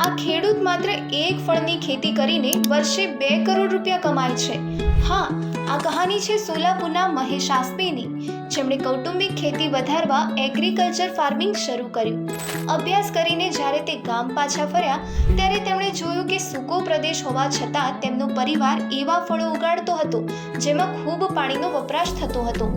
આ ખેડૂત માત્ર એક ફળની ખેતી કરીને વર્ષે 2 કરોડ રૂપિયા કમાય છે. હા, આ કહાની છે સોલાપુરના મહેશ આસ્પેની, જેમણે કૌટુંબિક ખેતી વધારવા એગ્રીકલ્ચર ફાર્મિંગ શરૂ કર્યું. અભ્યાસ કરીને જ્યારે તે ગામ પાછા ફર્યા ત્યારે તેમણે જોયું કે સૂકો પ્રદેશ હોવા છતાં તેમનો પરિવાર એવા ફળો ઉગાડતો હતો જેમાં ખૂબ પાણીનો વપરાશ થતો હતો.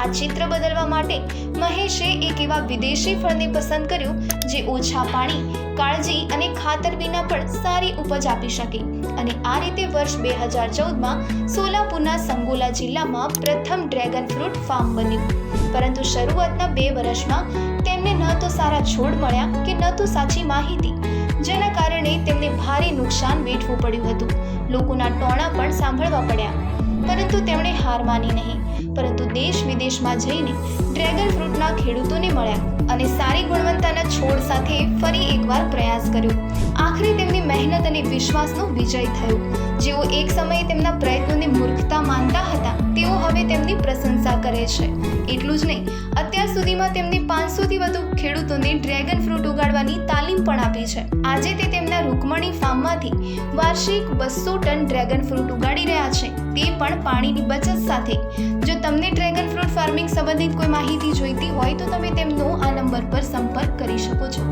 આ ચિત્ર બદલવા માટે મહેશે એક એવા વિદેશી ફળને પસંદ કર્યું જે ઓછા પાણી, કાળજી અને ખાતર વિના પણ સારી ઉપજ આપી શકે. અને આ રીતે વર્ષ 2014માં સોલાપુરના સંગોલા જિલ્લામાં પ્રથમ ડ્રેગન ફ્રૂટ ફાર્મ બન્યું. પરંતુ શરૂઆતના 2 વર્ષમાં તેમને ન તો સારા છોડ મળ્યા કે ન તો સાચી માહિતી, જેના કારણે તેમને ભારે નુકસાન વેઠવું પડ્યું હતું. લોકોના ટોણા પણ સાંભળવા પડ્યા. પરંતુ તેમણે હાર માની નહીં, પરંતુ દેશ વિદેશમાં જઈને ડ્રેગન ફ્રૂટના ખેડૂતોને મળ્યા અને સારી ગુણવત્તાના છોડ સાથે ફરી એકવાર પ્રયાસ કર્યો. આખરે તેમની મહેનત અને વિશ્વાસનો વિજય થયો. જેઓ એક સમયે તેમના પ્રયત્નોને મૂર્ખતા માનતા હતા, તેઓ હવે તેમની પ્રશંસા કરે છે. એટલું જ નહીં, અત્યાર સુધીમાં તેમણે 500થી વધુ ખેડૂતોને ડ્રેગન ફ્રૂટ ઉગાડવાની તાલીમ પણ આપી છે. આજે તે તેમના રૂકમણી ફાર્મમાંથી વાર્ષિક 200 ટન ડ્રેગન ફ્રૂટ ઉગાડી રહ્યા છે, તે પણ પાણીની બચત સાથે. જો તમને ડ્રેગન ફ્રૂટ ફાર્મિંગ સંબંધિત કોઈ માહિતી જોઈતી હોય તો તમે તેમનો આ નંબર પર સંપર્ક કરી શકો છો.